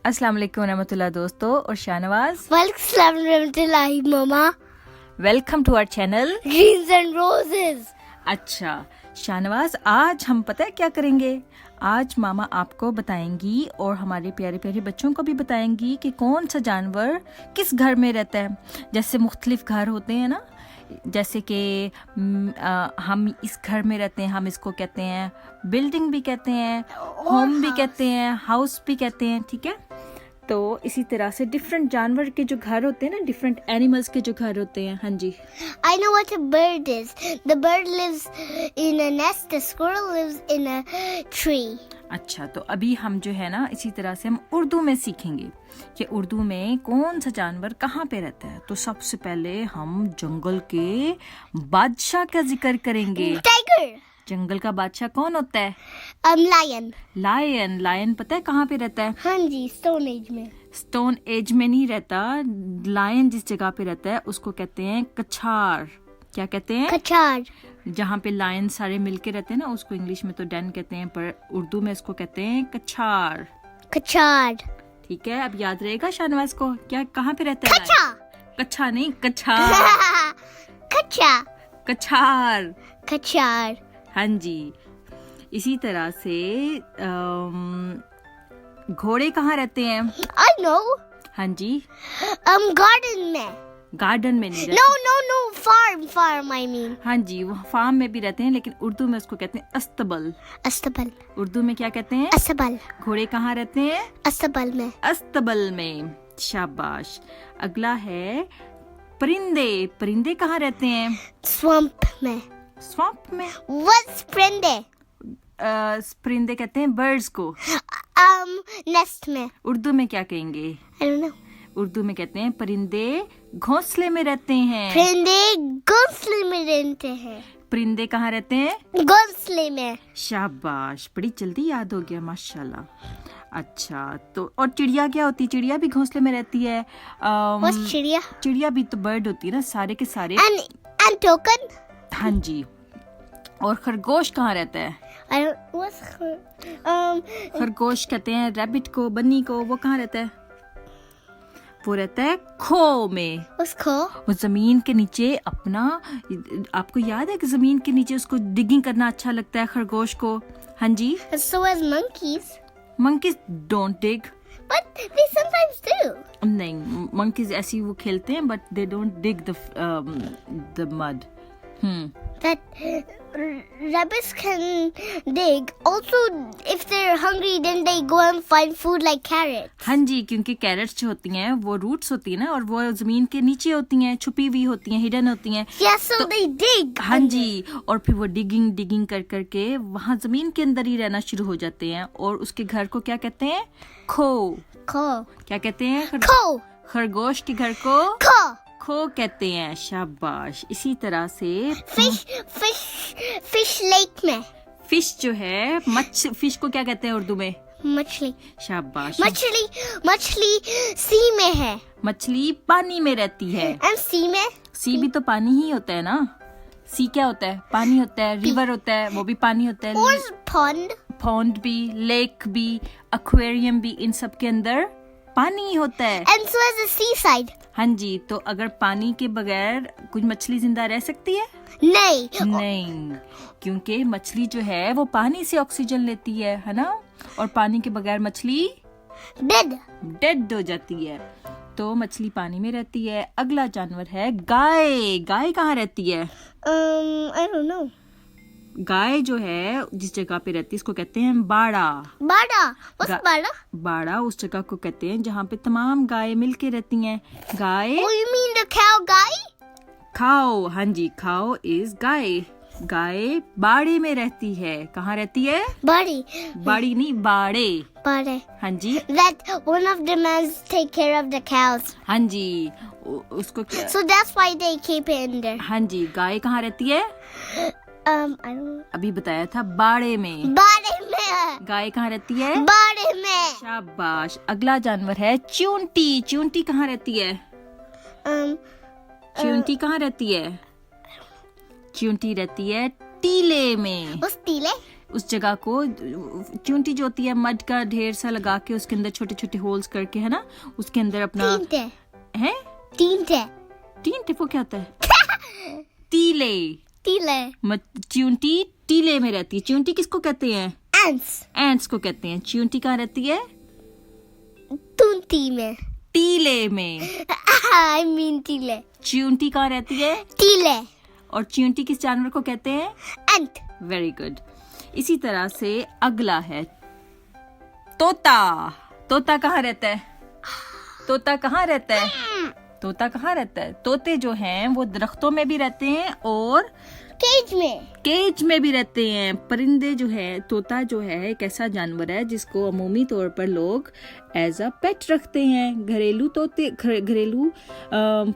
अस्सलाम वालेकुम रहमतुल्लाह दोस्तों और शाहनवाज, ममा welcome to our channel greens and roses. अच्छा शाहनवाज, आज हम पता है क्या करेंगे? आज मामा आपको बताएंगी और हमारे प्यारे प्यारे बच्चों को भी बताएंगी कि कौन सा जानवर किस घर में रहता है। जैसे मुख्तलिफ घर होते हैं ना, जैसे कि हम इस घर में रहते हैं, हम इसको कहते हैं बिल्डिंग भी कहते हैं, होम भी कहते हैं, हाउस भी कहते हैं, ठीक है। तो इसी तरह से डिफरेंट जानवर के जो घर होते हैं ना, डिफरेंट एनिमल्स के जो घर होते हैं। हाँ जी, I know what a bird is. The bird lives in a nest. The squirrel lives in a tree. अच्छा, तो अभी हम जो है ना, इसी तरह से हम उर्दू में सीखेंगे कि उर्दू में कौन सा जानवर कहाँ पे रहता है। तो सबसे पहले हम जंगल के बादशाह का जिक्र करेंगे। Tiger. जंगल का बादशाह कौन होता है? Lion. लायन। लायन पता है कहाँ पे रहता है? हाँ जी, Stone Age में। स्टोन एज में नहीं रहता। लायन जिस जगह पे रहता है उसको कहते हैं कछार। क्या कहते हैं? कछार। जहाँ पे लायन सारे मिलके रहते हैं ना, उसको इंग्लिश में तो डेन कहते हैं, पर उर्दू में इसको कहते हैं कछार। कछार। ठीक है, अब याद रहेगा शाहनवाज को, क्या कहाँ पे रहता है? कछा। कच्छा नहीं, कछार। कछा। कछार। कछार। हाँ जी। इसी तरह से घोड़े कहाँ रहते हैं? I know. हाँ जी, Garden में। गार्डन में नहीं रहते। No. Farm I mean. हाँ जी, वो फार्म में भी रहते हैं, लेकिन उर्दू में उसको कहते हैं अस्तबल। अस्तबल। उर्दू में क्या कहते हैं? अस्तबल। घोड़े कहाँ रहते हैं? अस्तबल में। अस्तबल में। शाबाश। अगला है परिंदे। परिंदे कहाँ रहते हैं? Swamp में। स्वैम्प में। What's prende? परिंदे कहते हैं बर्ड्स को। Nest में। उर्दू में क्या कहेंगे? I don't know. उर्दू में कहते हैं परिंदे घोंसले में रहते हैं। परिंदे घोंसले में रहते हैं। परिंदे कहाँ रहते हैं? घोंसले में। शाबाश, बड़ी जल्दी याद हो गया, माशाल्लाह। अच्छा, तो और चिड़िया क्या होती है? चिड़िया भी घोंसले में रहती है। What's चिड़िया? चिड़िया भी तो बर्ड होती है ना, सारे के सारे। And token? हाँ जी। और खरगोश कहाँ रहता है? I don't. What's खरगोश कहते हैं रैबिट को, बन्नी को। वो कहाँ रहता है? वो रहता है खो में। उसको? वो जमीन के नीचे अपना, आपको याद है कि जमीन के नीचे उसको डिगिंग करना अच्छा लगता है खरगोश को। हाँ जी। So as monkeys. Monkeys don't dig. But they sometimes do. नहीं, मंकीज ऐसी वो खेलते हैं, but they don't dig the mud. That rabbits can dig. Also, if they're hungry, then they go and find food like carrots. हाँ जी, क्योंकि crates जो होती हैं वो रूट्स होती है ना, और वो जमीन के नीचे होती हैं, छुपी हुई होती हैं, हिडन होती हैं। Yeah, so they dig. हाँ जी, और फिर वो डिगिंग कर करके वहाँ जमीन के अंदर ही रहना शुरू हो जाते हैं, और उसके घर को क्या कहते हैं? खो। क्या कहते हैं? Ko. खरगोश के घर को Ko. खो कहते हैं। शाबाश। इसी तरह से Fish lake में। फिश जो है, फिश को क्या कहते हैं उर्दू में? मछली। शाबाश। मछली सी में है। मछली पानी में रहती है। And सी में? सी भी तो पानी ही होता है ना। सी क्या होता है? पानी होता है। रिवर होता है, वो भी पानी होता है। Or pond. पॉन्ड भी, लेक भी, एक्वेरियम भी, इन सब के अंदर पानी ही होता है। And so as a seaside. हाँ जी, तो अगर पानी के बगैर कुछ मछली जिंदा रह सकती है? नहीं, क्योंकि मछली जो है वो पानी से ऑक्सीजन लेती है ना, और पानी के बगैर मछली डेड हो जाती है। तो मछली पानी में रहती है। अगला जानवर है गाय। गाय कहाँ रहती है? I don't know. गाय जो है जिस जगह पे रहती है उसको कहते हैं बाड़ा। What's bada? बाड़ा उस जगह को कहते हैं जहाँ पे तमाम गाय मिलके रहती हैं। गाय। Oh, you mean the cow guy? खाओ। हाँ जी, खाओ इज गाय। गाय बाड़े में रहती है। कहाँ रहती है? बाड़ी नहीं, बाड़े। हाँ जी। That one of the men take care of the cows. हाँ जी, उसको क्या? So that's why they keep it in there. हाँ जी, गाय कहाँ रहती है? I don't know. अभी बताया था, बाड़े में। गाय कहाँ रहती है? बाड़े में। शाबाश। अगला जानवर है चूंटी। चूंटी कहाँ रहती है? चूंटी कहाँ रहती है? चूंटी रहती है टीले में। उस टीले? उस जगह को चींटी जो होती है मड का ढेर सा लगा के उसके अंदर छोटे छोटे होल्स करके, है ना, उसके अंदर अपना है टींटे वो क्या होता है टीले चींटी टीले में रहती है। चींटी किसको कहते हैं? एंट्स को कहते हैं। चींटी कहाँ रहती है? टीले में। I mean टीले। चींटी कहाँ रहती है? टीले। और चींटी किस जानवर को कहते हैं? एंट। Very good. इसी तरह से अगला है तोता। तोता कहाँ रहता है? तोता कहाँ रहता है? तोता कहाँ रहता है? तोते जो हैं वो दरख्तों में भी रहते हैं और केज में भी रहते हैं। परिंदे जो है, तोता जो है एक ऐसा जानवर है जिसको अमूमी तौर पर लोग एज अ पेट रखते हैं। घरेलू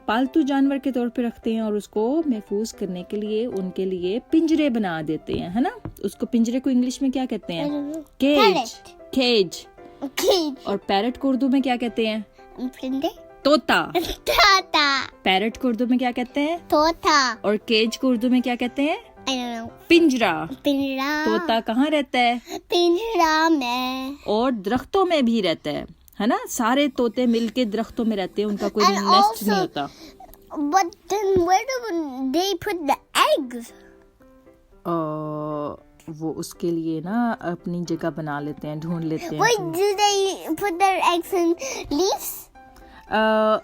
पालतू जानवर के तौर पे रखते हैं और उसको महफूज करने के लिए उनके लिए पिंजरे बना देते हैं, है ना। उसको पिंजरे को इंग्लिश में क्या कहते हैं? केज। और पैरट को उर्दू में क्या कहते हैं? तोता। पैरट को उर्दू में क्या कहते हैं? तोता। और केज को उर्दू में क्या कहते हैं? पिंजरा। तोता कहाँ रहता है? पिंजरा में। और दरख्तों में भी रहता है ना। सारे तोते मिलके दरख्तों में रहते हैं, उनका कोई नेस्ट नहीं होता। But then where do they put the eggs? वो उसके लिए ना अपनी जगह बना लेते हैं, ढूंढ लेते हैं। Wait, do they put their eggs in leaves?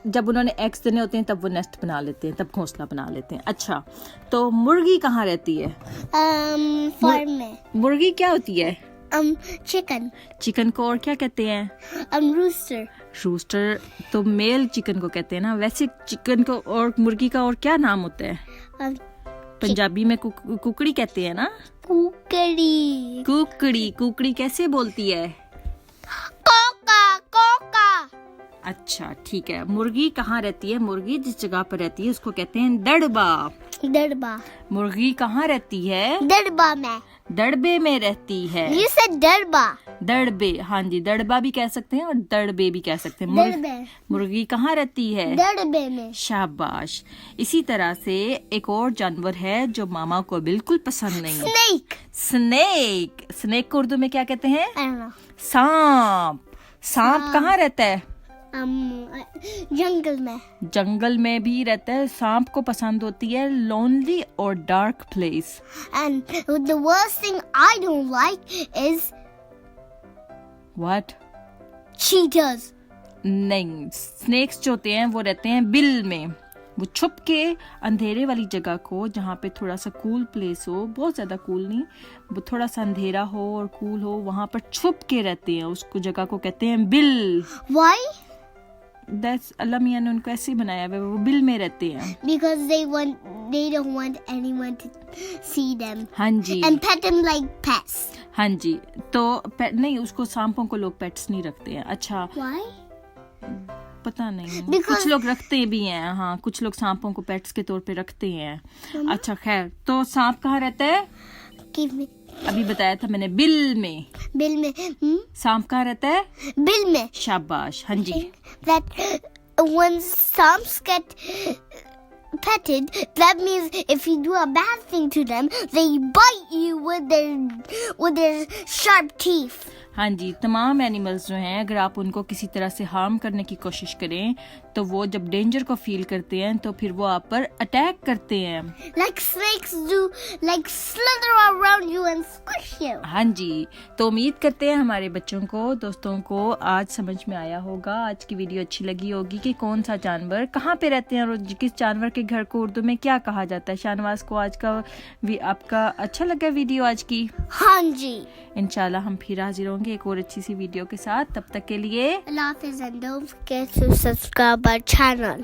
जब उन्होंने एग्स देने होते हैं तब वो नेस्ट बना लेते हैं, तब घोंसला बना लेते हैं। अच्छा, तो मुर्गी कहाँ रहती है? फार्म में। मुर्गी क्या होती है? चिकन को और क्या कहते हैं? रूस्टर तो मेल चिकन को कहते हैं ना। वैसे चिकन को और मुर्गी का और क्या नाम होता है? पंजाबी में कुकड़ी कहते हैं ना। कुकड़ी कैसे बोलती है? कोका। अच्छा ठीक है। मुर्गी कहाँ रहती है? मुर्गी जिस जगह पर रहती है उसको कहते हैं दड़बा। मुर्गी कहाँ रहती है? दड़बे में रहती है। You said Darba. दड़बे, हाँ जी, दड़बा भी कह सकते हैं और दड़बे भी कह सकते हैं। मुर्गी कहाँ रहती है? दड़बे में। शाबाश। इसी तरह से एक और जानवर है जो मामा को बिल्कुल पसंद नहीं है। स्नेक को उर्दू में क्या कहते हैं? सांप कहाँ रहता है? जंगल में भी रहता है। सांप को पसंद होती है लोनली और dark place. And the worst thing I don't like is What? cheetahs. नहीं, स्नेक्स जो होते हैं वो रहते हैं बिल में। वो छुप के अंधेरे वाली जगह को, जहाँ पे थोड़ा सा कूल प्लेस हो, बहुत ज्यादा कूल नहीं, वो थोड़ा सा अंधेरा हो और कूल हो, वहाँ पर छुप के रहते हैं। उसको जगह को कहते हैं बिल। Why? That's अल्लाह मियां ने उनको ऐसे ही बनाया है, वो बिल में रहते हैं। Because they don't want anyone to see them. हाँ जी। And pet them like pets. हाँ जी, तो नहीं, उसको सांपों को लोग पेट्स नहीं रखते हैं। अच्छा, Why? पता नहीं, कुछ लोग रखते भी हैं। हाँ, कुछ लोग सांपों को पेट्स के तौर पे रखते हैं। अच्छा खैर, तो सांप कहाँ रहता है? अभी बताया था मैंने, बिल में। सांप कहाँ रहता है? बिल में। शाबाश, हाँ जी। That when stumps get petted, that means if you do a bad thing to them, they bite you with their sharp teeth. हाँ जी, तमाम एनिमल्स जो हैं अगर आप उनको किसी तरह से हार्म करने की कोशिश करें तो वो जब डेंजर को फील करते हैं तो फिर वो आप पर अटैक करते हैं। Like snakes do, like slither around you and squish you. हाँ जी, तो उम्मीद करते हैं हमारे बच्चों को, दोस्तों को आज समझ में आया होगा। आज की वीडियो अच्छी लगी होगी कि कौन सा जानवर कहाँ पे रहते हैं और किस जानवर के घर को उर्दू में क्या कहा जाता है। शाहनवाज को आज का आपका अच्छा लगा वीडियो आज की? हाँ जी। इंशाल्लाह हम फिर हाजिर होंगे एक और अच्छी सी वीडियो के साथ। तब तक के लिए Allah Hafiz and don't forget to subscribe our channel.